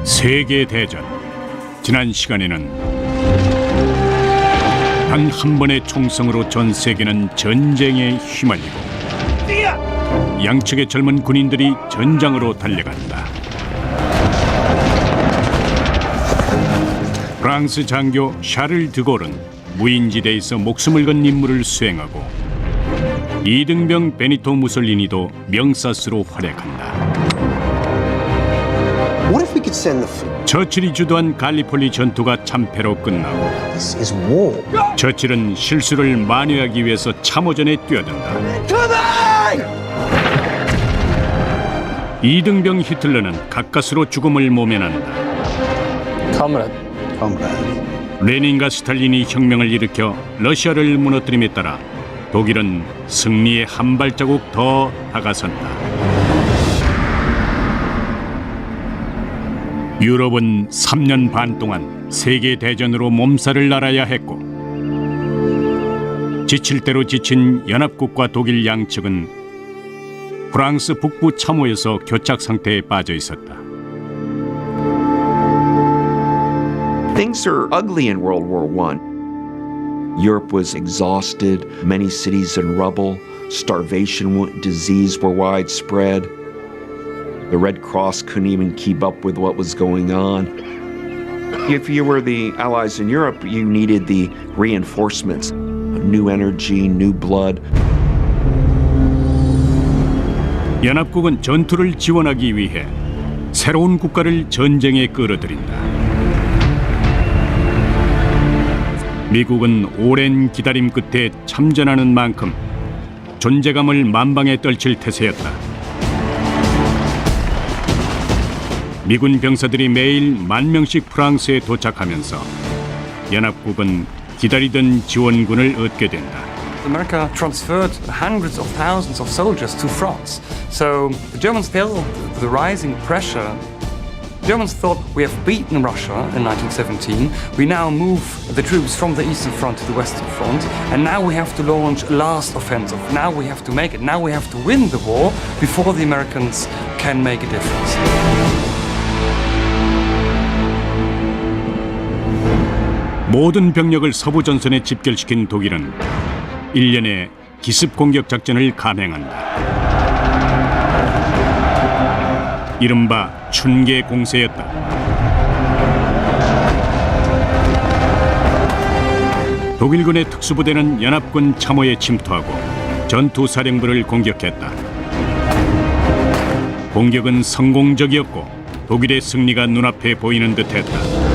세계대전. 지난 시간에는 단 한 번의 총성으로 전 세계는 전쟁에 휘말리고 양측의 젊은 군인들이 전장으로 달려간다. 프랑스 장교 샤를 드골은 무인지대에서 목숨을 건 임무를 수행하고 이등병 베니토 무솔리니도 명사스로 활약한다. What if we could send the fleet? 처칠이 주도한 갈리폴리 전투가 참패로 끝나고 This is war. 처칠은 실수를 만회하기 위해서 참호전에 뛰어든다. 이등병 히틀러는 가까스로 죽음을 모면한다. Comrade. 레닌과 스탈린이 혁명을 일으켜 러시아를 무너뜨림에 따라 독일은 승리에 한 발자국 더 다가선다. 유럽은 3년 반 동안 세계대전으로 몸살을 앓아야 했고 지칠 대로 지친 연합국과 독일 양측은 프랑스 북부 참호에서 교착 상태에 빠져 있었다. Things are ugly in World War I. Europe was exhausted, many cities in rubble, starvation, disease were widespread. The Red Cross couldn't even keep up with what was going on. If you were the Allies in Europe, you needed the reinforcements, new energy, new blood. 연합국은 전투를 지원하기 위해 새로운 국가를 전쟁에 끌어들인다. 미국은 오랜 기다림 끝에 참전하는 만큼 존재감을 만방에 떨칠 태세였다. 미군 병사들이 매일 10,000명씩 프랑스에 도착하면서 연합국은 기다리던 지원군을 얻게 된다. America transferred hundreds of thousands of soldiers to France. So the Germans felt the rising pressure. The Germans thought, we have beaten Russia in 1917. We now move the troops from the Eastern Front to the Western Front. And now we have to launch a last offensive. Now we have to make it. Now we have to win the war before the Americans can make a difference. 모든 병력을 서부 전선에 집결시킨 독일은 1년에 기습 공격 작전을 감행한다. 이른바 춘계 공세였다. 독일군의 특수부대는 연합군 참호에 침투하고 전투사령부를 공격했다. 공격은 성공적이었고 독일의 승리가 눈앞에 보이는 듯했다.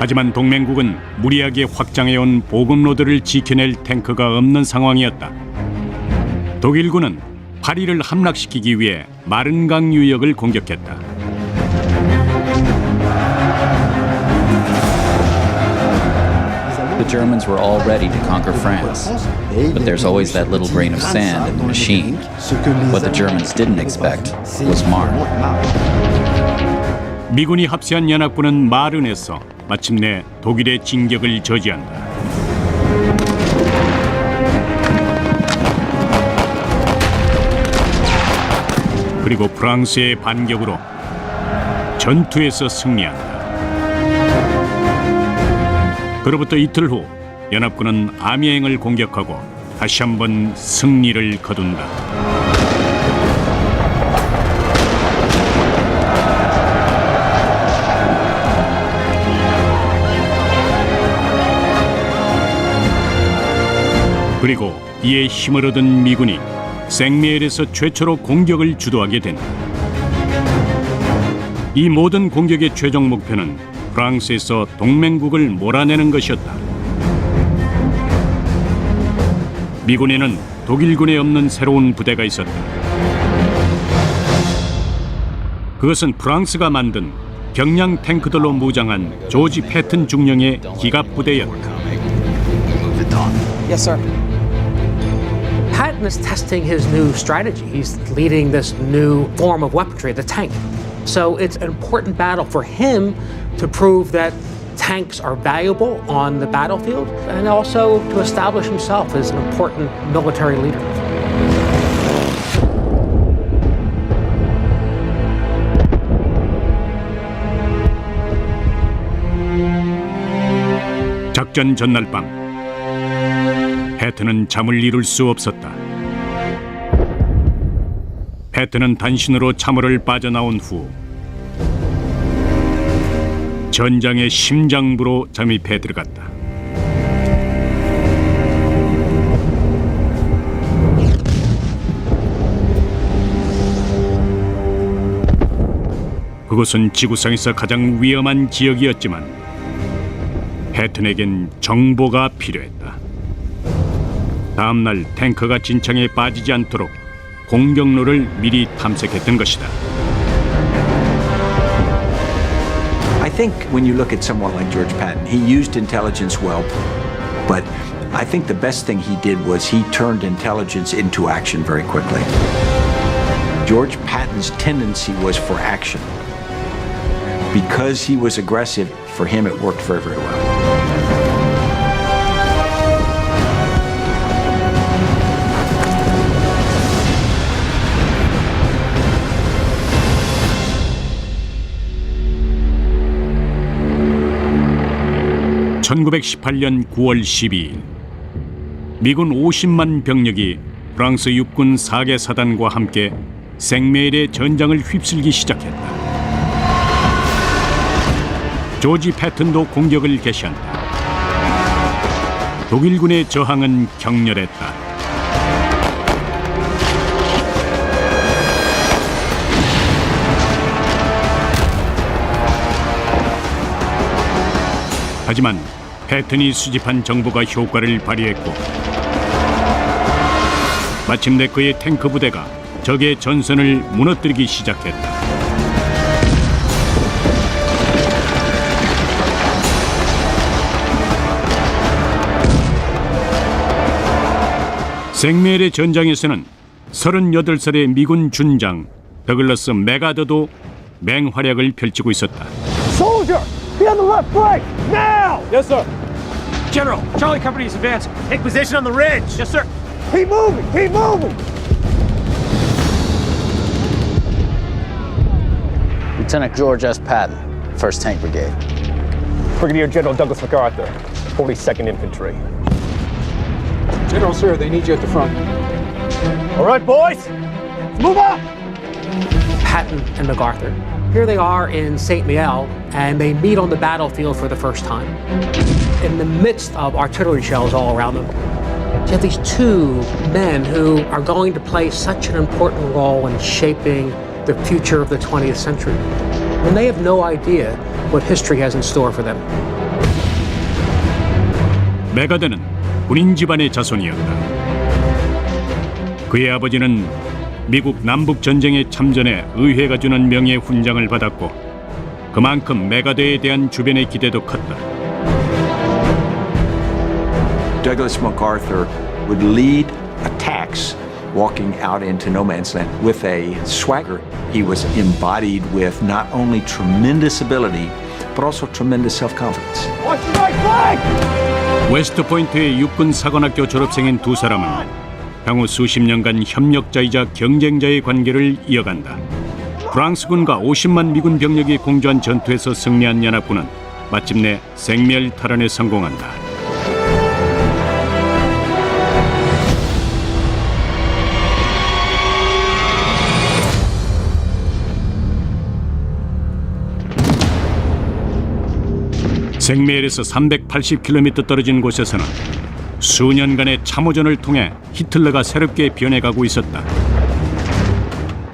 하지만 동맹국은 무리하게 확장해온 보급로드를 지켜낼 탱크가 없는 상황이었다. 독일군은 파리를 함락시키기 위해 마른강 유역을 공격했다. The Germans were all ready to conquer France, but there's always that little grain of sand in the machine. What the Germans didn't expect was Marne. 미군이 합세한 연합군은 마른에서 마침내 독일의 진격을 저지한다. 그리고 프랑스의 반격으로 전투에서 승리한다. 그로부터 이틀 후 연합군은 아미행을 공격하고 다시 한번 승리를 거둔다. 그리고 이에 힘을 얻은 미군이 생메일에서 최초로 공격을 주도하게 된다. 이 모든 공격의 최종 목표는 프랑스에서 동맹국을 몰아내는 것이었다. 미군에는 독일군에 없는 새로운 부대가 있었다. 그것은 프랑스가 만든 경량 탱크들로 무장한 조지 패튼 중령의 기갑 부대였다. Yes, sir. Patton is testing his new strategy. He's leading this new form of weaponry, the tank. So it's an important battle for him to prove that tanks are valuable on the battlefield and also to establish himself as an important military leader. 작전 전날 밤 패튼은 잠을 이룰 수 없었다. 패튼은 단신으로 참호를 빠져나온 후 전장의 심장부로 잠입해 들어갔다. 그곳은 지구상에서 가장 위험한 지역이었지만 패튼에겐 정보가 필요했다. 다음 날 탱커가 진창에 빠지지 않도록 공격로를 미리 탐색했던 것이다. I think when you look at someone like George Patton, he used intelligence well, but I think the best thing he did was he turned intelligence into action very quickly. George Patton's tendency was for action. Because he was aggressive, for him it worked very, very well. (1918년 9월 12일) 미군 50만 병력이 프랑스 육군 4개 사단과 함께 생메일의 전장을 휩쓸기 시작했다. 조지 패튼도 공격을 개시한다. 독일군의 저항은 격렬했다. 하지만 패튼이 수집한 정보가 효과를 발휘했고 마침내 그의 탱크 부대가 적의 전선을 무너뜨리기 시작했다. 생메일의 전장에서는 38살의 미군 준장 더글러스 맥아더도 맹활약을 펼치고 있었다. Soldier, be on the left flank, now! Yes, sir. General, Charlie Company is advancing. Take position on the ridge. Yes, sir. Keep moving, keep moving! Lieutenant George S. Patton, 1st Tank Brigade. Brigadier General Douglas MacArthur, 42nd Infantry. General, sir, they need you at the front. All right, boys, let's move up! Patton and MacArthur. Here they are in St. Mihiel, and they meet on the battlefield for the first time. In the midst of artillery shells all around them, you have these two men who are going to play such an important role in shaping the future of the 20th century. And they have no idea what history has in store for them. 맥아더는 군인 집안의 자손이었다. 그의 아버지는 미국 남북 전쟁에 참전해 의회가 주는 명예 훈장을 받았고 그만큼 맥아더에 대한 주변의 기대도 컸다. Douglas MacArthur would lead attacks walking out into no man's land with a swagger. He was embodied with not only tremendous ability, but also tremendous self-confidence. Watch your right flank! 웨스트포인트의 육군 사관학교 졸업생인 두 사람은 향후 수십 년간 협력자이자 경쟁자의 관계를 이어간다. 프랑스군과 50만 미군 병력이 공조한 전투에서 승리한 연합군은 마침내 생멸 탈환에 성공한다. 생메일에서 380km 떨어진 곳에서는 수년간의 참호전을 통해 히틀러가 새롭게 변해가고 있었다.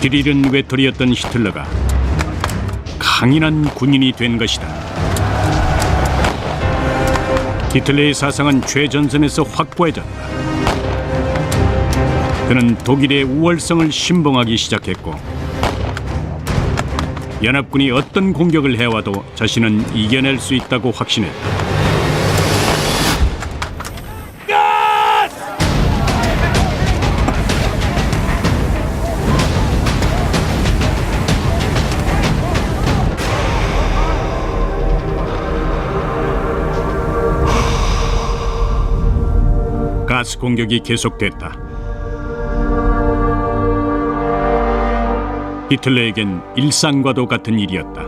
길 잃은 외톨이였던 히틀러가 강인한 군인이 된 것이다. 히틀러의 사상은 최전선에서 확고해졌다. 그는 독일의 우월성을 신봉하기 시작했고 연합군이 어떤 공격을 해와도 자신은 이겨낼 수 있다고 확신했다. 공격이 계속됐다. 히틀러에겐 일상과도 같은 일이었다.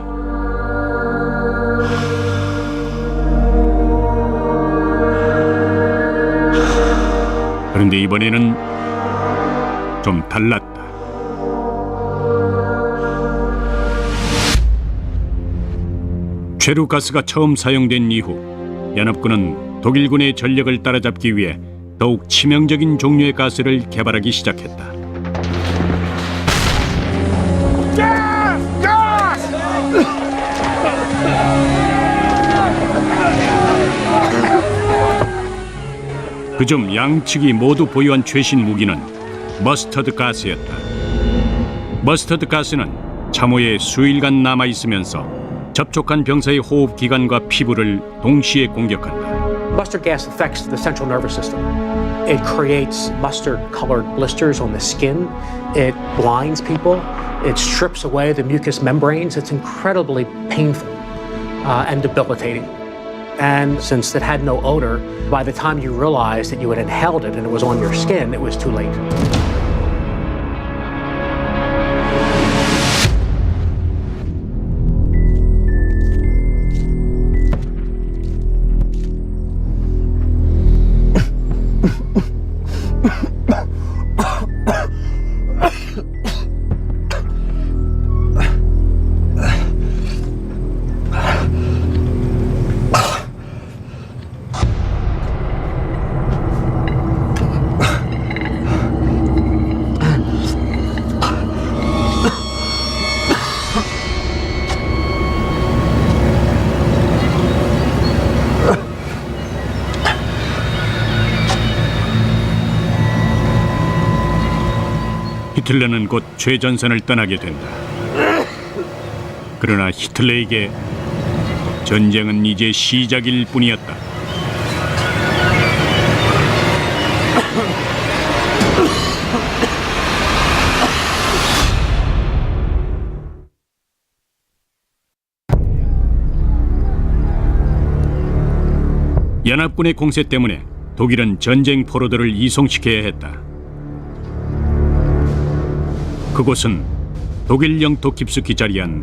그런데 이번에는 좀 달랐다. 최루가스가 처음 사용된 이후 연합군은 독일군의 전력을 따라잡기 위해 더욱 치명적인 종류의 가스를 개발하기 시작했다. 그중 양측이 모두 보유한 최신 무기는 머스터드 가스였다. 머스터드 가스는 참호에 수일간 남아있으면서 접촉한 병사의 호흡 기관과 피부를 동시에 공격한다. Mustard gas affects the central nervous system. It creates mustard-colored blisters on the skin. It blinds people. It strips away the mucous membranes. It's incredibly painful and debilitating. And since it had no odor, by the time you realized that you had inhaled it and it was on your skin, it was too late. 히틀러는 곧 최전선을 떠나게 된다. 그러나 히틀러에게 전쟁은 이제 시작일 뿐이었다. 연합군의 공세 때문에 독일은 전쟁 포로들을 이송시켜야 했다. 그곳은 독일 영토 깊숙이 자리한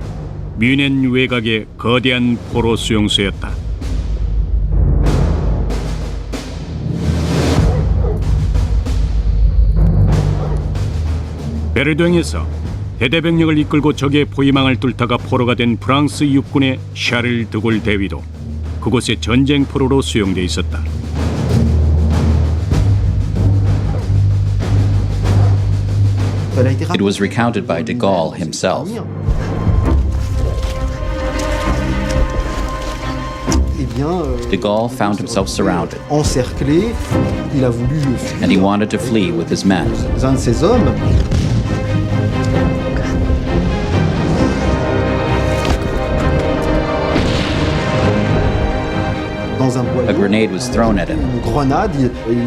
뮌헨 외곽의 거대한 포로 수용소였다. 베르동에서 대대병력을 이끌고 적의 포위망을 뚫다가 포로가 된 프랑스 육군의 샤를 드골 대위도 그곳에 전쟁 포로로 수용돼 있었다. It was recounted by de Gaulle himself. De Gaulle found himself surrounded, and he wanted to flee with his men. A grenade was thrown at him.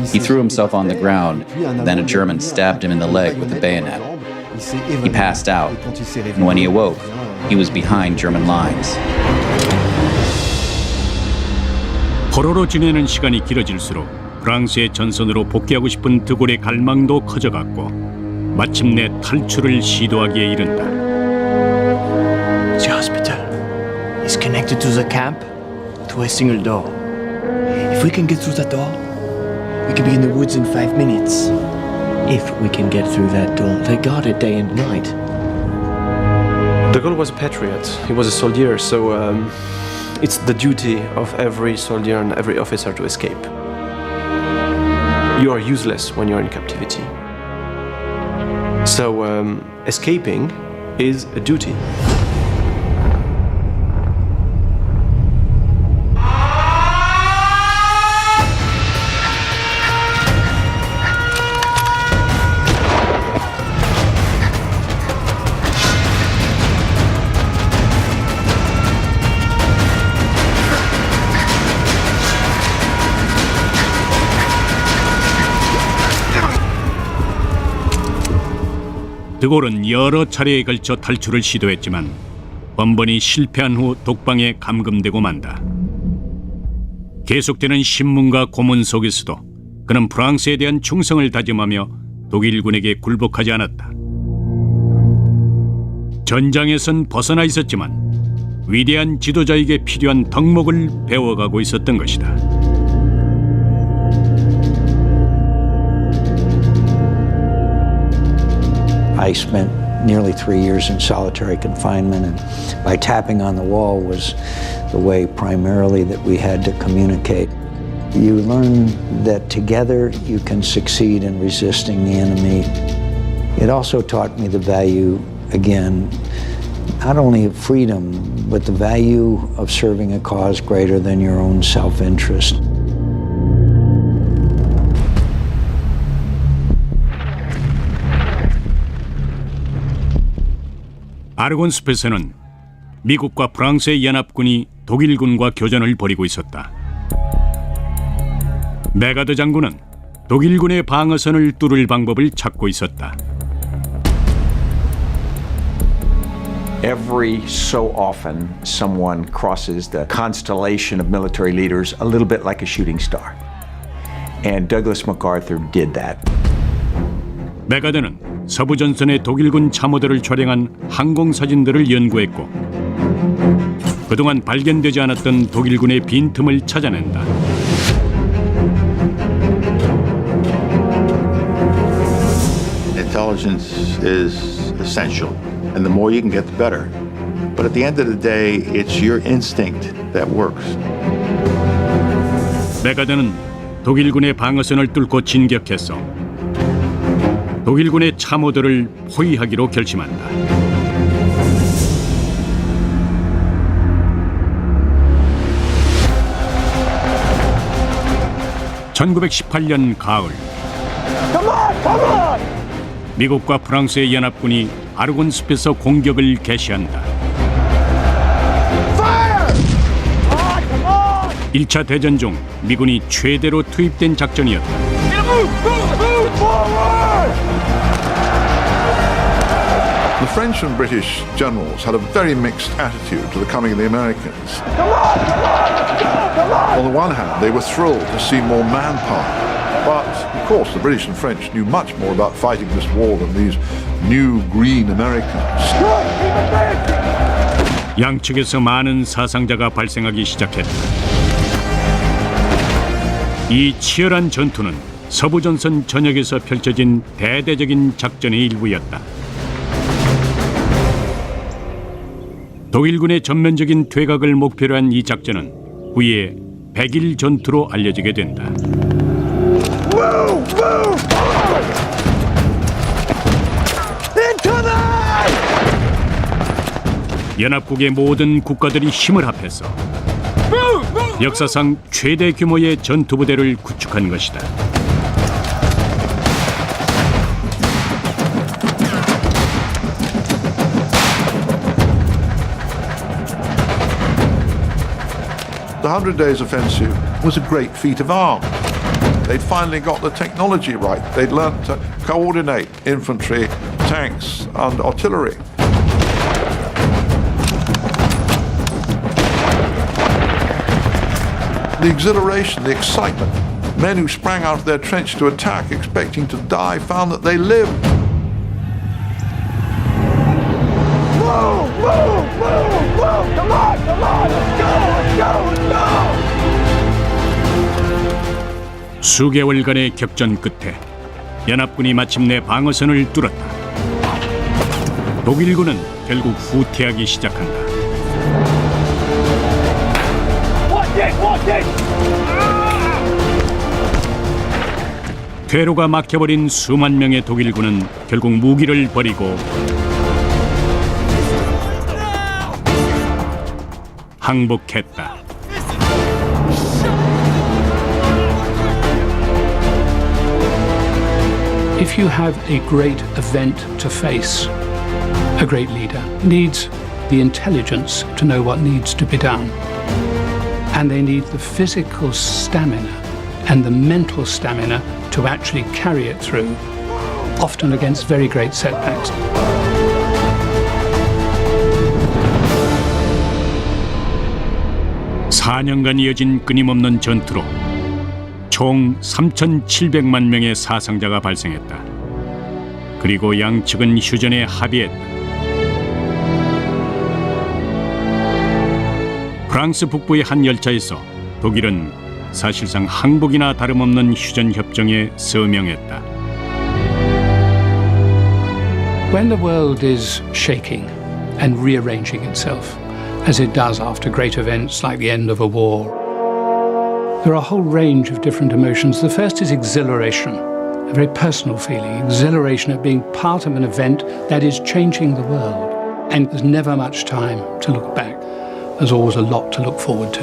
He threw himself on the ground, then a German stabbed him in the leg with a bayonet. He passed out, and when he awoke, he was behind German lines. 포로로 지내는 시간이 길어질수록 프랑스의 전선으로 복귀하고 싶은 드골의 갈망도 커져갔고 마침내 탈출을 시도하기에 이른다. The hospital is connected to the camp to a single door. If we can get through that door, we can be in the woods in 5 minutes. If we can get through that door, they guard it day and night. De Gaulle was a patriot. He was a soldier, so it's the duty of every soldier and every officer to escape. You are useless when you're in captivity. So escaping is a duty. 드골은 여러 차례에 걸쳐 탈출을 시도했지만 번번이 실패한 후 독방에 감금되고 만다. 계속되는 신문과 고문 속에서도 그는 프랑스에 대한 충성을 다짐하며 독일군에게 굴복하지 않았다. 전장에선 벗어나 있었지만 위대한 지도자에게 필요한 덕목을 배워가고 있었던 것이다. I spent nearly 3 years in solitary confinement, and by tapping on the wall was the way primarily that we had to communicate. You learn that together you can succeed in resisting the enemy. It also taught me the value, again, not only of freedom, but the value of serving a cause greater than your own self-interest. 아르곤 숲에서는 미국과 프랑스의 연합군이 독일군과 교전을 벌이고 있었다. 메가드 장군은 독일군의 방어선을 뚫을 방법을 찾고 있었다. Every so often, someone crosses the constellation of military leaders a little bit like a shooting star. And Douglas MacArthur did that. 메가드는 서부 전선의 독일군 참호들을 촬영한 항공 사진들을 연구했고 그동안 발견되지 않았던 독일군의 빈틈을 찾아낸다. Intelligence is essential, and the more you can get, the better. But at the end of the day, it's your instinct that works. 메가드는 독일군의 방어선을 뚫고 진격했어 독일군의 참호들을 포위하기로 결심한다. (1918년) 가을 미국과 프랑스의 연합군이 아르곤 숲에서 공격을 개시한다. 1차 대전 중 미군이 최대로 투입된 작전이었다. The French and British generals had a very mixed attitude to the coming of the Americans. On the one hand, they were thrilled to see more manpower. But, of course, the British and French knew much more about fighting this war than these new green Americans. 양측에서 많은 사상자가 발생하기 시작했다. 이 치열한 전투는 서부전선 전역에서 펼쳐진 대대적인 작전의 일부였다. 독일군의 전면적인 퇴각을 목표로 한 이 작전은 후에 100일 전투로 알려지게 된다. 연합국의 모든 국가들이 힘을 합해서 역사상 최대 규모의 전투부대를 구축한 것이다. The 100 Days Offensive was a great feat of arms. They'd finally got the technology right. They'd learned to coordinate infantry, tanks, and artillery. The exhilaration, the excitement. Men who sprang out of their trench to attack, expecting to die, found that they lived. Move! Come on! Let's go! 수개월간의 격전 끝에 연합군이 마침내 방어선을 뚫었다. 독일군은 결국 후퇴하기 시작한다. 퇴로가 막혀버린 수만 명의 독일군은 결국 무기를 버리고 항복했다. If you have a great event to face, a great leader needs the intelligence to know what needs to be done. And they need the physical stamina and the mental stamina to actually carry it through, often against very great setbacks. (4년간) 이어진 끊임없는 전투로 총 3,700만 명의 사상자가 발생했다. 그리고 양측은 휴전에 합의했다. 프랑스 북부의 한 열차에서 독일은 사실상 항복이나 다름없는 휴전 협정에 서명했다. When the world is shaking and rearranging itself, as it does after great events like the end of a war, there are a whole range of different emotions. The first is exhilaration, a very personal feeling, exhilaration at being part of an event that is changing the world. And there's never much time to look back. There's always a lot to look forward to.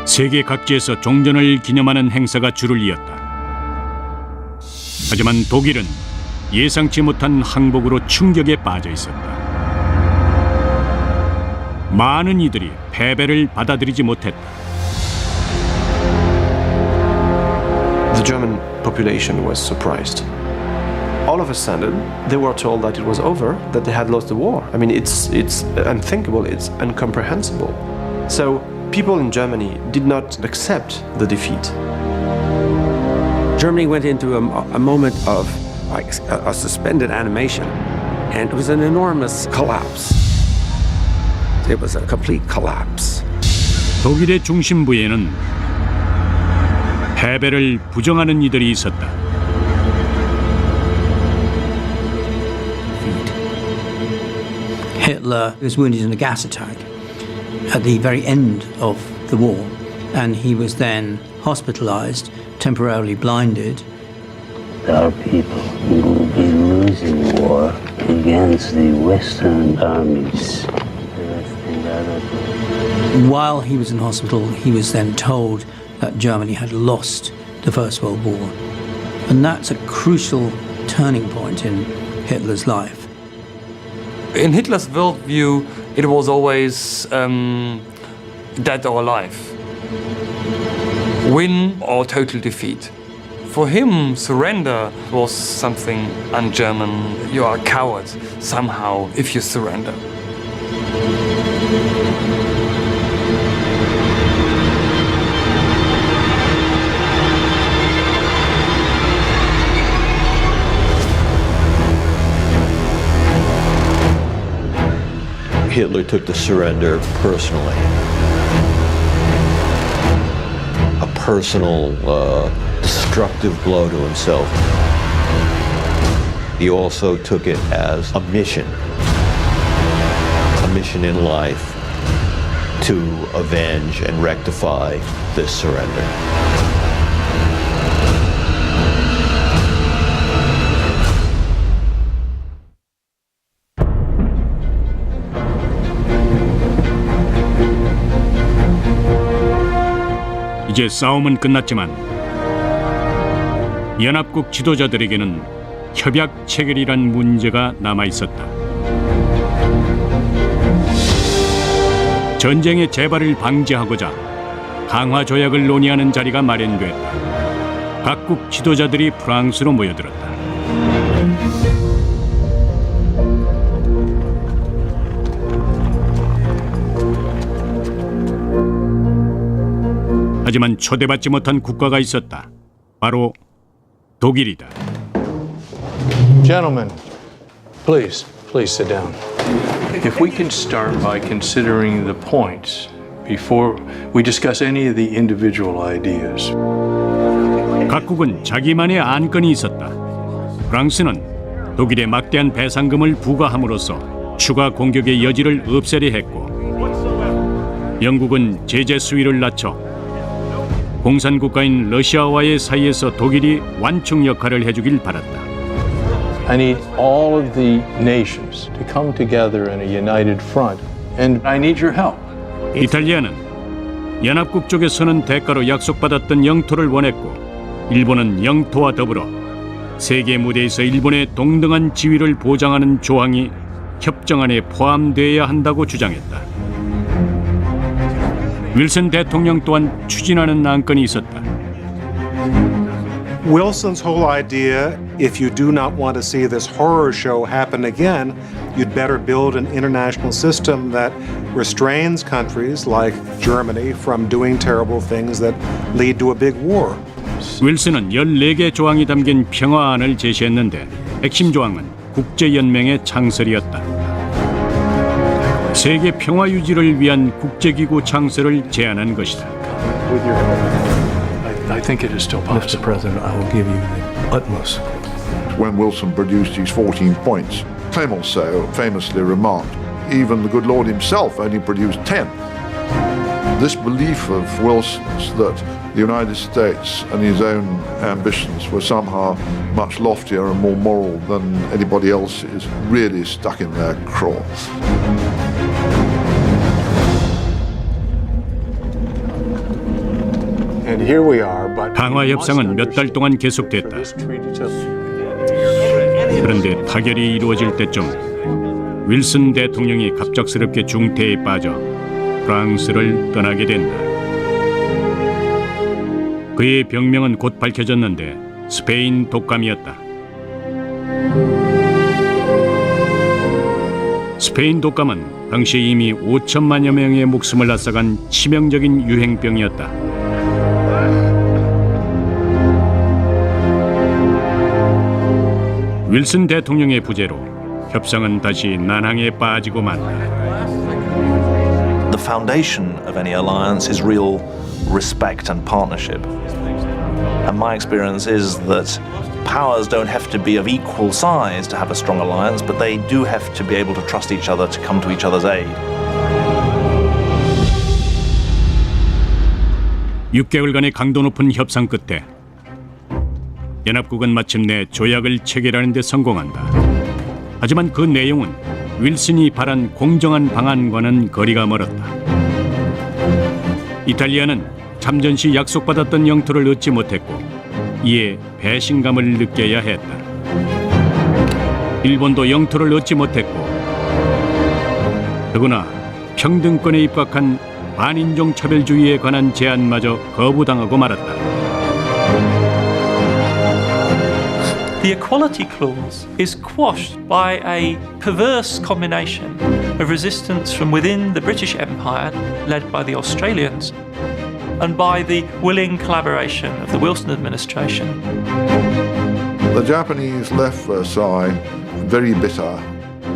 세계 각지에서 종전을 기념하는 행사가 줄을 이었다. 하지만 독일은 예상치 못한 항복으로 충격에 빠져 있었다. 많은 이들이 패배를 받아들이지 못했다. The German population was surprised. All of a sudden, they were told that it was over, that they had lost the war. I mean, it's unthinkable, it's incomprehensible. So people in Germany did not accept the defeat. Germany went into a moment of like a suspended animation, and it was an enormous collapse. It was a complete collapse. 독일의 중심부에는 패배를 부정하는 이들이 있었다. Hitler was wounded in a gas attack at the very end of the war, and he was then hospitalized, temporarily blinded. There are people who will be losing war against the Western armies. While he was in hospital, he was then told that Germany had lost the First World War. And that's a crucial turning point in Hitler's life. In Hitler's worldview, it was always dead or alive. Win or total defeat. For him, surrender was something un-German. You are a coward somehow if you surrender. Hitler took the surrender personally. A personal, destructive blow to himself. He also took it as a mission in life to avenge and rectify this surrender. 이제 싸움은 끝났지만 연합국 지도자들에게는 협약 체결이란 문제가 남아 있었다. 전쟁의 재발을 방지하고자 강화 조약을 논의하는 자리가 마련됐다. 각국 지도자들이 프랑스로 모여들었다. 하지만 초대받지 못한 국가가 있었다. 바로 독일이다. Gentlemen, please sit down. If we can start by considering the points before we discuss any of the individual ideas. 각국은 자기만의 안건이 있었다. 프랑스는 독일에 막대한 배상금을 부과함으로써 추가 공격의 여지를 없애려 했고, 영국은 제재 수위를 낮춰 공산국가인 러시아와의 사이에서 독일이 완충 역할을 해주길 바랐다. I need all of the nations to come together in a united front, and I need your help. 이탈리아는 연합국 쪽에서는 대가로 약속받았던 영토를 원했고, 일본은 영토와 더불어 세계 무대에서 일본의 동등한 지위를 보장하는 조항이 협정안에 포함되어야 한다고 주장했다. 윌슨 대통령 또한 추진하는 안건이 있었다. Wilson's whole idea, if you do not want to see this horror show happen again, you'd better build an international system that restrains countries like Germany from doing terrible things that lead to a big war. 윌슨은 14개 조항이 담긴 평화안을 제시했는데 핵심 조항은 국제연맹의 창설이었다. 세계 평화 유지를 위한 국제기구 창설을 제안한 것이다. I think it is still possible. Mr. President, I will give you the utmost support. When Wilson produced his 14 points, Clemenceau famously remarked, even the good Lord himself only produced 10. This belief of Wilson's that the United States and his own ambitions were somehow much loftier and more moral than anybody else's really stuck in their craw. And here we are, but 평화 협상은 몇 달 동안 계속됐다. 그런데 타결이 이루어질 때쯤 윌슨 대통령이 갑작스럽게 중태에 빠져 프랑스를 떠나게 된다. 그의 병명은 곧 밝혀졌는데 스페인 독감이었다. 스페인 독감은 당시 이미 5천만여 명의 목숨을 앗아간 치명적인 유행병이었다. 윌슨 대통령의 부재로 협상은 다시 난항에 빠지고 만다. The foundation of any alliance is real respect and partnership. And my experience is that powers don't have to be of equal size to have a strong alliance, but they do have to be able to trust each other to come to each other's aid. 6개월간의 강도 높은 협상 끝에 연합국은 마침내 조약을 체결하는 데 성공한다. 하지만 그 내용은 윌슨이 바란 공정한 방안과는 거리가 멀었다. 이탈리아는 참전 시 약속받았던 영토를 얻지 못했고 이에 배신감을 느껴야 했다. 일본도 영토를 얻지 못했고 더구나 평등권에 입각한 반인종 차별주의에 관한 제안마저 거부당하고 말았다. The equality clause is quashed by a perverse combination of resistance from within the British Empire, led by the Australians, and by the willing collaboration of the Wilson administration. The Japanese left Versailles very bitter,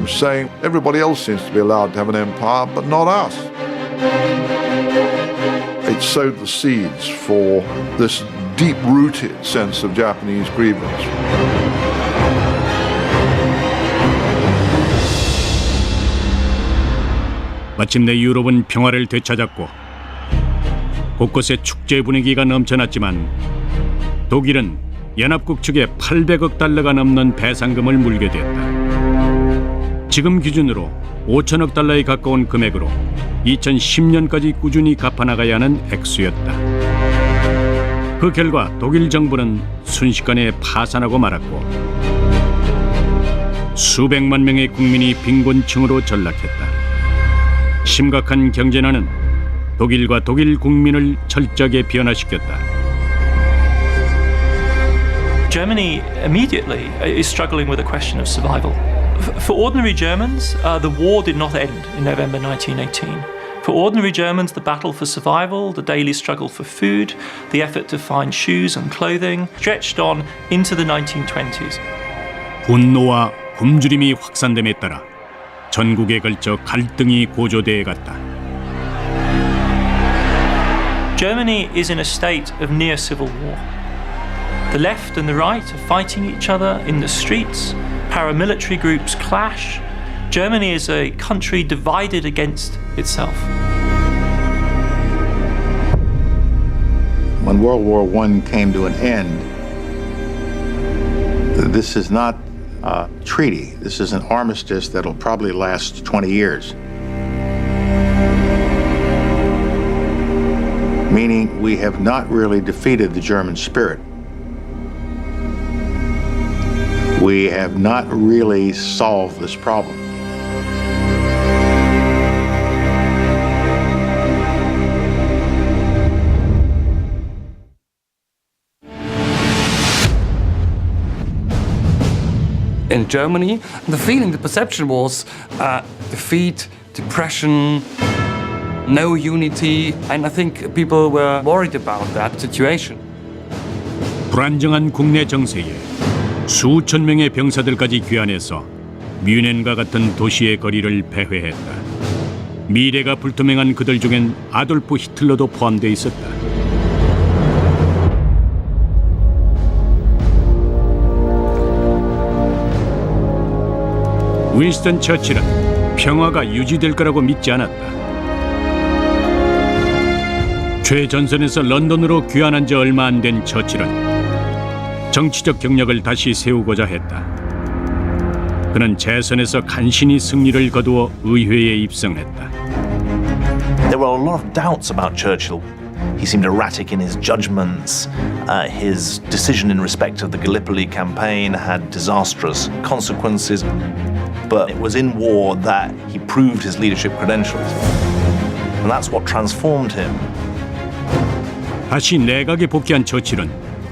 saying everybody else seems to be allowed to have an empire, but not us. It sowed the seeds for this deep-rooted sense of Japanese grievance. 마침내 유럽은 평화를 되찾았고 곳곳에 축제 분위기가 넘쳐났지만 독일은 연합국 측에 800억 달러가 넘는 배상금을 물게 됐다. 지금 기준으로 5천억 달러에 가까운 금액으로 2010년까지 꾸준히 갚아나가야 하는 액수였다. 그 결과 독일 정부는 순식간에 파산하고 말았고 수백만 명의 국민이 빈곤층으로 전락했다. 심각한 경제난은 독일과 독일 국민을 철저하게 변화시켰다. Germany immediately is struggling with a question of survival. For ordinary Germans, the war did not end in November 1918. For ordinary Germans, the battle for survival, the daily struggle for food, the effort to find shoes and clothing stretched on into the 1920s. 분노와 굶주림이 확산됨에 따라 전국에 걸쳐 갈등이 고조되어 갔다. Germany is in a state of near civil war. The left and the right are fighting each other in the streets. Paramilitary groups clash. Germany is a country divided against itself. When World War I came to an end, this is not a treaty. This is an armistice that'll probably last 20 years. Meaning we have not really defeated the German spirit. We have not really solved this problem. in Germany. And the feeling, the perception was defeat, depression, no unity, and I think people were worried about that situation. 불안정한 국내 정세에 수천 명의 병사들까지 귀환해서 뮌헨과 같은 도시의 거리를 배회했다. 미래가 불투명한 그들 중엔 아돌프 히틀러도 포함되어 있었다. 윈스턴 처칠은 평화가 유지될 거라고 믿지 않았다. 최전선에서 런던으로 귀환한 지 얼마 안 된 처칠은 정치적 경력을 다시 세우고자 했다. 그는 재선에서 간신히 승리를 거두어 의회에 입성했다. There were a lot of doubts about Churchill. He seemed erratic in his judgments. His decision in respect of the Gallipoli campaign had disastrous consequences. But it was in war that he proved his leadership credentials. And that's what transformed him. 다시 내각에 복귀한 처칠은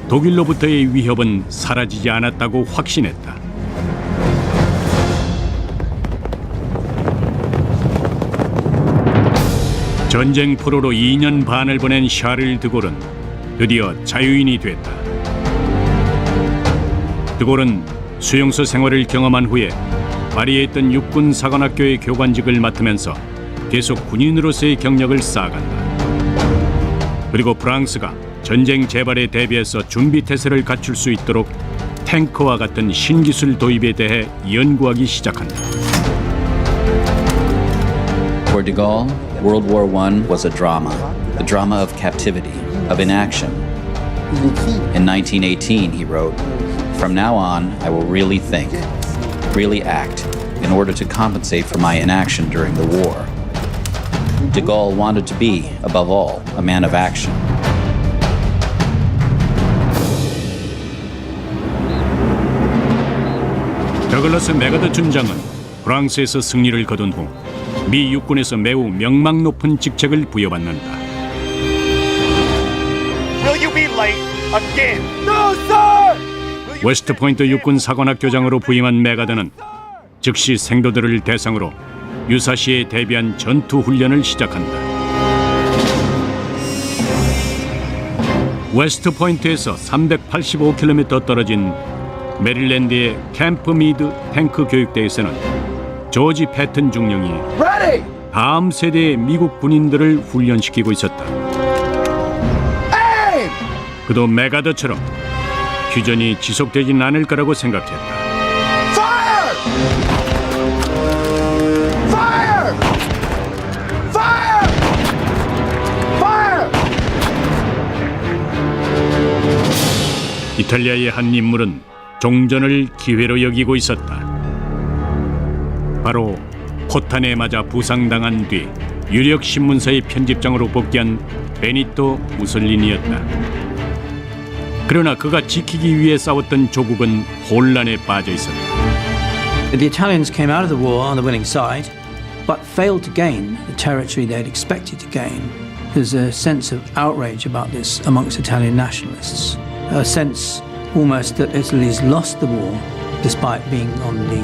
독일로부터의 위협은 사라지지 않았다고 확신했다. 전쟁 포로로 2년 반을 보낸 샤를 드골은 드디어 자유인이 됐다. 드골은 수용소 생활을 경험한 후에 파리에 있던 육군 사관학교의 교관직을 맡으면서 계속 군인으로서의 경력을 쌓아간다. 그리고 프랑스가 전쟁 재발에 대비해서 준비 태세를 갖출 수 있도록 탱크와 같은 신기술 도입에 대해 연구하기 시작한다. For de Gaulle, World War I was a drama of captivity, of inaction. In 1918, he wrote, "From now on, I will really think, really act, in order to compensate for my inaction during the war." De Gaulle wanted to be, above all, a man of action. 더글러스 메가더 준장은 프랑스에서 승리를 거둔 후 미 육군에서 매우 명망 높은 직책을 부여받는다. Will you be late again? No, sir! 웨스트포인트 육군 사관학교장으로 부임한 메가더는 즉시 생도들을 대상으로 유사시에 대비한 전투 훈련을 시작한다. 웨스트포인트에서 385km 떨어진 메릴랜드의 캠프 미드 탱크 교육대에서는 조지 패튼 중령이 다음 세대의 미국 군인들을 훈련시키고 있었다. 그도 메가더처럼 휴전이 지속되진 않을 거라고 생각했다. 이탈리아의 한 인물은 종전을 기회로 여기고 있었다. 바로 포탄에 맞아 부상당한 뒤 유력 신문사의 편집장으로 복귀한 베니토 무솔리니였다. 그러나 그가 지키기 위해 싸웠던 조국은 혼란에 빠져 있었다. The Italians came out of the war on the winning side, but failed to gain the territory they'd expected to gain. There's a sense of outrage about this amongst Italian nationalists, a sense almost that Italy's lost the war despite being on the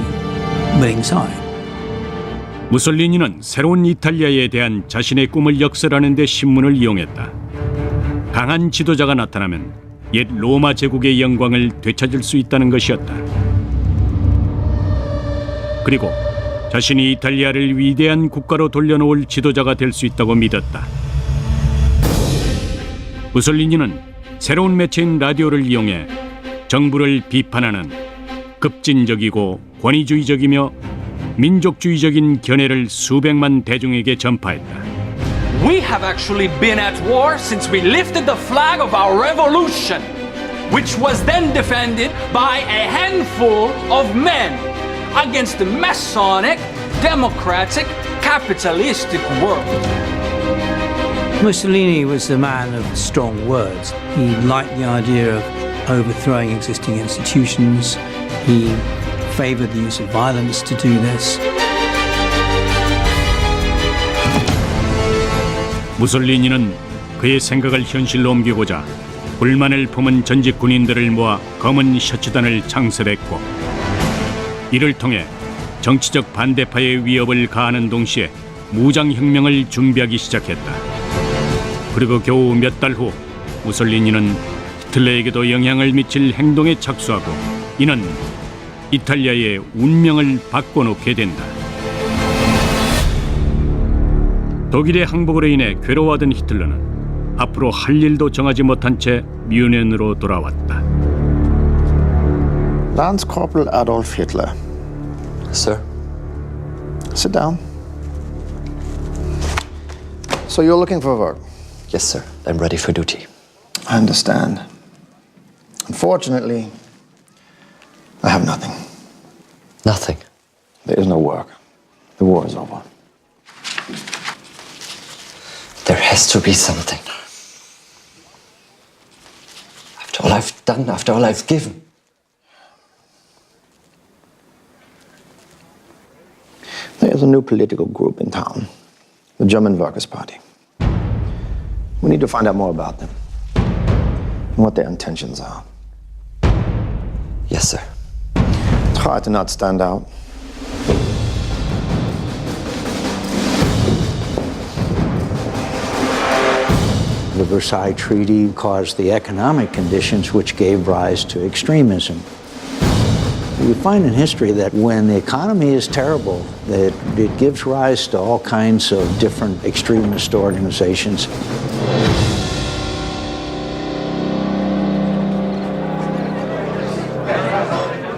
winning side. 무솔리니는 새로운 이탈리아에 대한 자신의 꿈을 역설하는 데 신문을 이용했다. 강한 지도자가 나타나면 옛 로마 제국의 영광을 되찾을 수 있다는 것이었다. 그리고 자신이 이탈리아를 위대한 국가로 돌려놓을 지도자가 될 수 있다고 믿었다. 무솔리니는 새로운 매체인 라디오를 이용해 정부를 비판하는 급진적이고 권위주의적이며 민족주의적인 견해를 수백만 대중에게 전파했다. We have actually been at war since we lifted the flag of our revolution, which was then defended by a handful of men against the Masonic, democratic, capitalistic world. Mussolini was a man of strong words. He liked the idea of overthrowing existing institutions. He favored the use of violence to do this. 무솔리니는 그의 생각을 현실로 옮기고자 불만을 품은 전직 군인들을 모아 검은 셔츠단을 창설했고 이를 통해 정치적 반대파의 위협을 가하는 동시에 무장혁명을 준비하기 시작했다. 그리고 겨우 몇 달 후 무솔리니는 히틀러에게도 영향을 미칠 행동에 착수하고 이는 이탈리아의 운명을 바꿔놓게 된다. 독일의 항복으로 인해 괴로워하던 히틀러는 앞으로 할 일도 정하지 못한 채 뮌헨으로 돌아왔다. Lance Corporal Adolf Hitler. Sir? Sit down. So you're looking for work? Yes, sir. I'm ready for duty. I understand. Unfortunately, I have nothing. Nothing? There is no work. The war is over. There has to be something. After all I've done, after all I've given. There is a new political group in town, the German Workers' Party. We need to find out more about them and what their intentions are. Yes, sir. Try to not stand out. The Versailles Treaty caused the economic conditions which gave rise to extremism. We find in history that when the economy is terrible, that it gives rise to all kinds of different extremist organizations.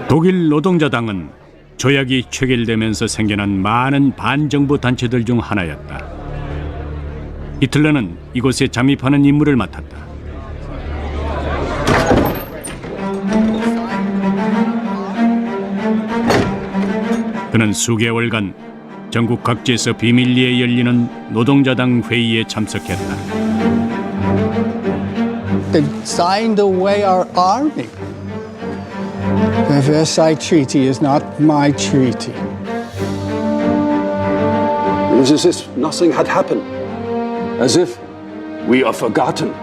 독일 노동자당은 조약이 체결되면서 생겨난 많은 반정부 단체들 중 하나였다. 히틀러는 이곳에 잠입하는 임무를 맡았다. 그는 수개월간 전국 각지에서 비밀리에 열리는 노동자당 회의에 참석했다. They signed away our army. The Versailles Treaty is not my treaty. It is as if nothing had happened. As if we are forgotten.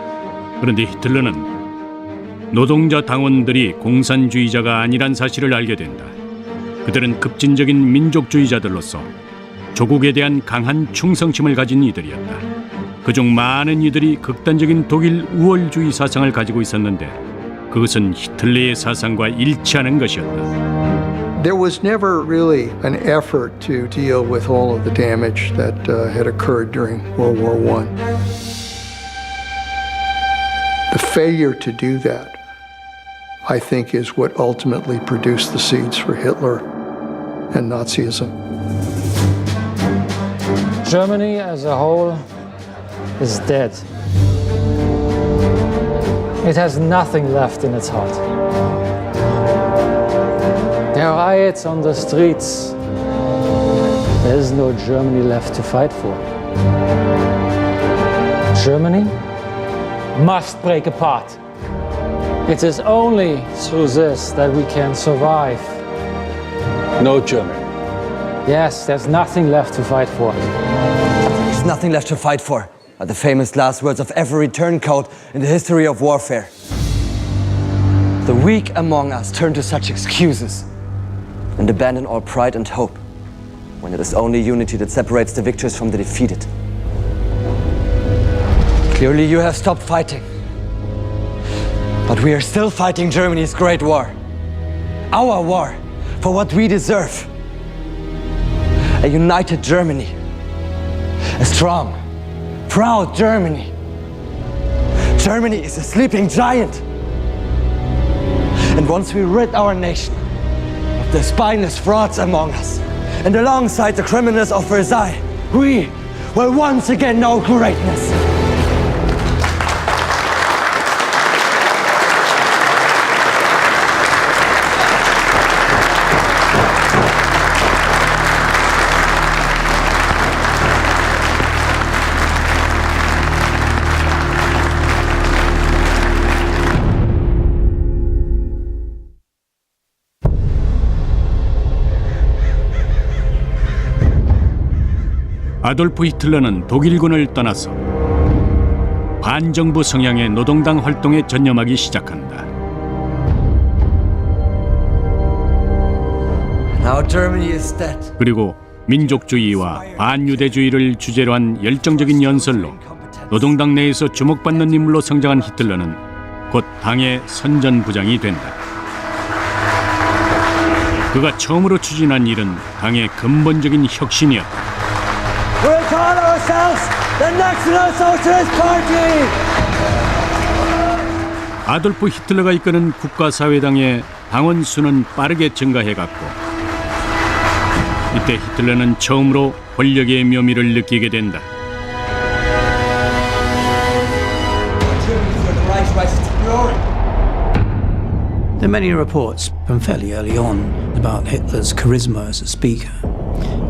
그런데 히틀러는 노동자 당원들이 공산주의자가 아니란 사실을 알게 된다. 그들은 급진적인 민족주의자들로서 조국에 대한 강한 충성심을 가진 이들이었다. 그중 많은 이들이 극단적인 독일 우월주의 사상을 가지고 있었는데 그것은 히틀러의 사상과 일치하는 것이었다. There was never really an effort to deal with all of the damage that had occurred during World War I. The failure to do that, I think, is what ultimately produced the seeds for Hitler and Nazism. Germany as a whole is dead. It has nothing left in its heart. There are riots on the streets. There is no Germany left to fight for. Germany must break apart. It is only through this that we can survive. No Germany. Yes, there's nothing left to fight for. There's nothing left to fight for, are the famous last words of every turncoat in the history of warfare. The weak among us turn to such excuses and abandon all pride and hope when it is only unity that separates the victors from the defeated. Clearly you have stopped fighting. But we are still fighting Germany's great war. Our war for what we deserve. A united Germany. A strong, proud Germany. Germany is a sleeping giant. And once we rid our nation of the spineless frauds among us, and alongside the criminals of Versailles, we will once again know greatness. 아돌프 히틀러는 독일군을 떠나서 반정부 성향의 노동당 활동에 전념하기 시작한다. Now Germany is dead. 그리고 민족주의와 반유대주의를 주제로 한 열정적인 연설로 노동당 내에서 주목받는 인물로 성장한 히틀러는 곧 당의 선전부장이 된다. 그가 처음으로 추진한 일은 당의 근본적인 혁신이었다. We'll call ourselves the National Socialist Party. 아돌프 히틀러가 이끄는 국가사회당의 당원 수는 빠르게 증가해갔고 이때 히틀러는 처음으로 권력의 묘미를 느끼게 된다. There are many reports from fairly early on about Hitler's charisma as a speaker,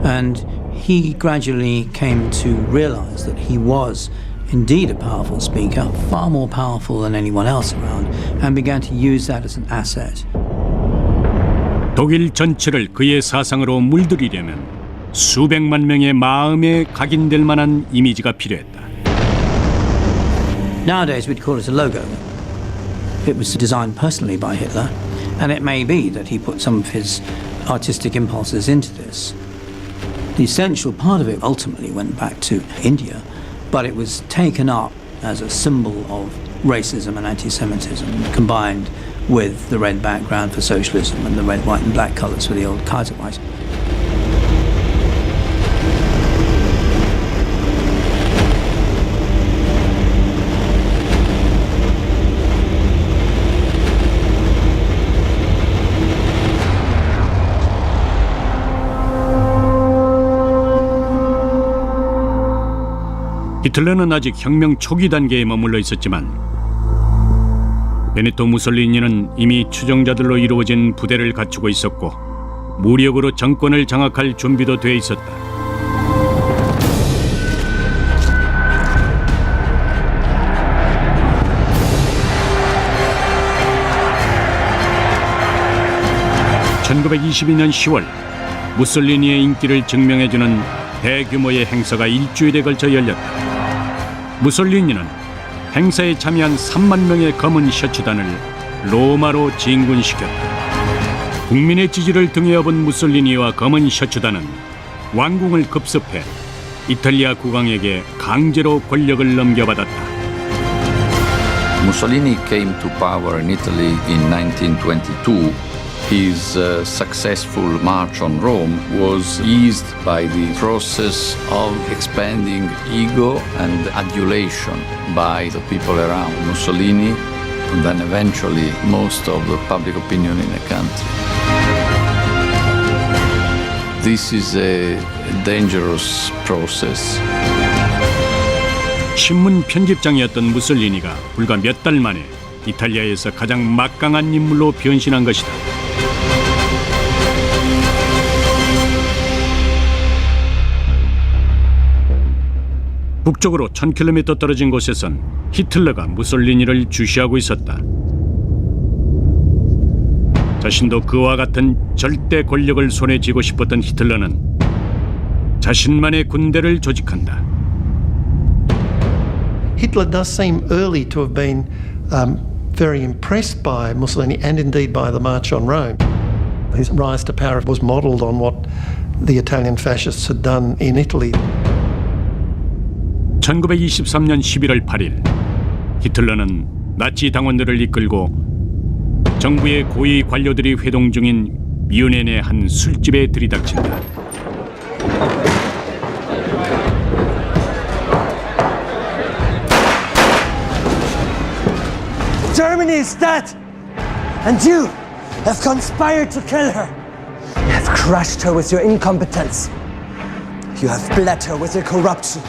and he gradually came to realize that he was indeed a powerful speaker, far more powerful than anyone else around, and began to use that as an asset. 독일 전체를 그의 사상으로 물들이려면 수백만 명의 마음에 각인될 만한 이미지가 필요했다. Nowadays we'd call it a logo. It was designed personally by Hitler, and it may be that he put some of his artistic impulses into this. The essential part of it ultimately went back to India, but it was taken up as a symbol of racism and anti-Semitism, combined with the red background for socialism and the red, white and black colours for the old Kaiserreich. 히틀러는 아직 혁명 초기 단계에 머물러 있었지만 베네토 무솔리니는 이미 추종자들로 이루어진 부대를 갖추고 있었고 무력으로 정권을 장악할 준비도 돼 있었다. (1922년 10월) 무솔리니의 인기를 증명해주는 대규모의 행사가 일주일에 걸쳐 열렸다. 무솔리니는 행사에 참여한 3만 명의 검은 셔츠단을 로마로 진군시켰다. 국민의 지지를 등에 업은 무솔리니와 검은 셔츠단은 왕궁을 급습해 이탈리아 국왕에게 강제로 권력을 넘겨받았다. Mussolini came to power in Italy in 1922. His successful march on Rome was eased by the process of expanding ego and adulation by the people around Mussolini, and then eventually most of the public opinion in the country. This is a dangerous process. 신문 편집장이었던 무솔리니가 불과 몇 달 만에 이탈리아에서 가장 막강한 인물로 변신한 것이다. 북쪽으로 1000km 떨어진 곳에선 히틀러가 무솔리니를 주시하고 있었다. 자신도 그와 같은 절대 권력을 손에 쥐고 싶었던 히틀러는 자신만의 군대를 조직한다. Hitler does seem early to have been very impressed by Mussolini and indeed by the March on Rome. His rise to power was modelled on what the Italian fascists had done in Italy. 1923년 11월 8일 히틀러는 나치 당원들을 이끌고 정부의 고위 관료들이 회동 중인 뮌헨의 한 술집에 들이닥친다. Germany is dead, and you have conspired to kill her. You have crushed her with your incompetence. You have bled her with your corruption.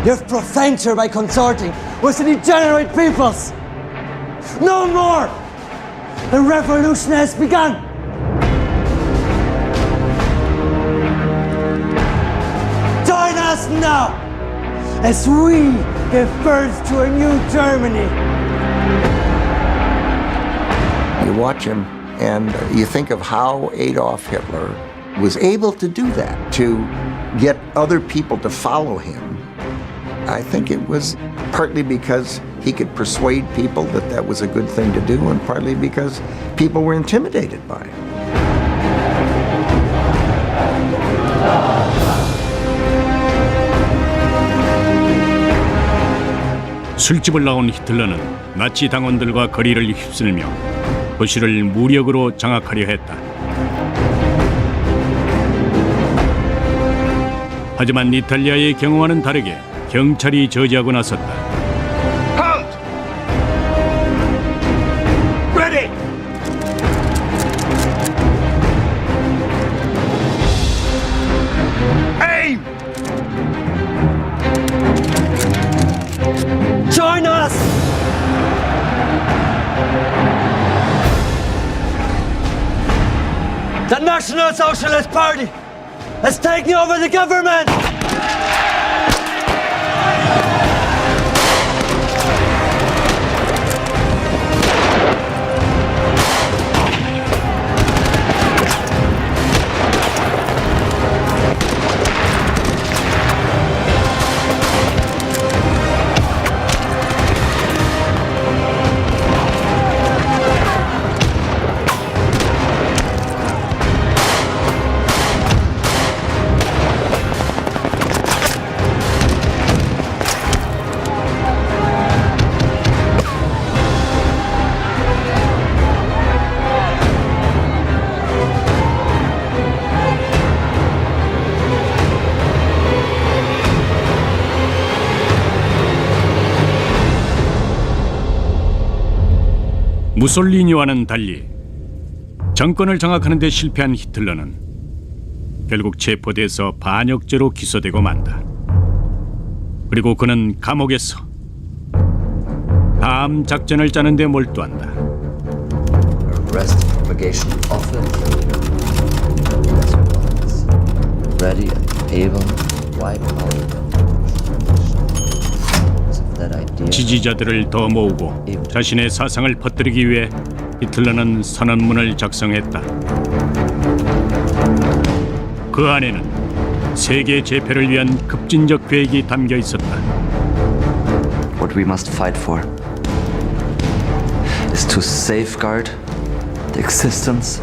You have profaned her by consorting with the degenerate peoples. No more! The revolution has begun! Join us now as we give birth to a new Germany. You watch him and you think of how Adolf Hitler was able to do that, to get other people to follow him. I think it was partly because he could persuade people that that was a good thing to do, and partly because people were intimidated by it. 술집을 나온 히틀러는 나치 당원들과 거리를 휩쓸며 도시를 무력으로 장악하려 했다. 하지만 이탈리아의 경우와는 다르게 경찰이 저지하고 나섰다. Halt! Ready! Aim! Join us! The National Socialist Party has taken over the government! 무솔리니와는 달리 정권을 장악하는 데 실패한 히틀러는 결국 체포돼서 반역죄로 기소되고 만다. 그리고 그는 감옥에서 다음 작전을 짜는 데 몰두한다. Arrest propagation often. Ready and able to wipe out. 지지자들을 더 모으고 자신의 사상을 퍼뜨리기 위해 히틀러는 선언문을 작성했다. 그 안에는 세계 재패를 위한 급진적 계획이 담겨 있었다. What we must fight for is to safeguard the existence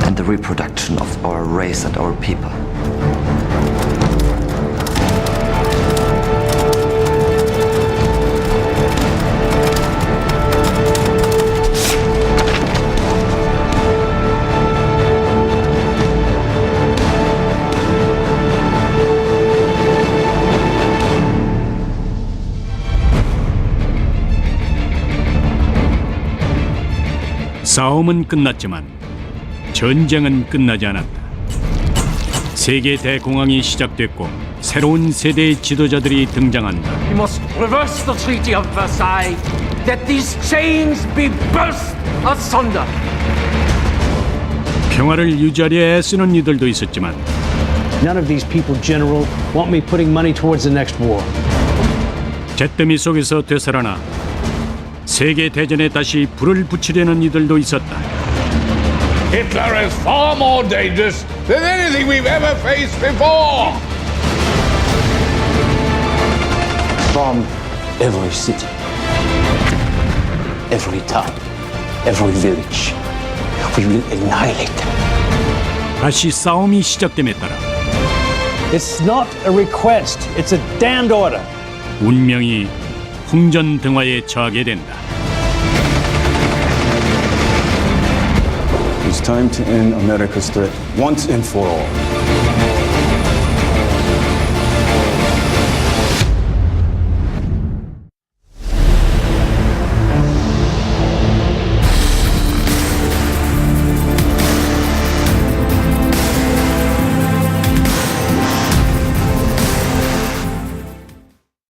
and the reproduction of our race and our people. 싸움은 끝났지만 전쟁은 끝나지 않았다. 세계 대공황이 시작됐고 새로운 세대의 지도자들이 등장한다. We must reverse the Treaty of Versailles. Let these chains be burst asunder. 평화를 유지하려 애쓰는 이들도 있었지만 None of these people, General, want me putting money towards the next war. 잿더미 속에서 되살아나 세계 대전에 다시 불을 붙이려는 이들도 있었다. Hitler is far more dangerous than anything we've ever faced before. From every city, every town, every village, we will annihilate them. 다시 싸움이 시작됨에 따라 It's not a request, it's a damned order. 운명이 풍전등화에 처하게 된다. It's time to end America's threat once and for all.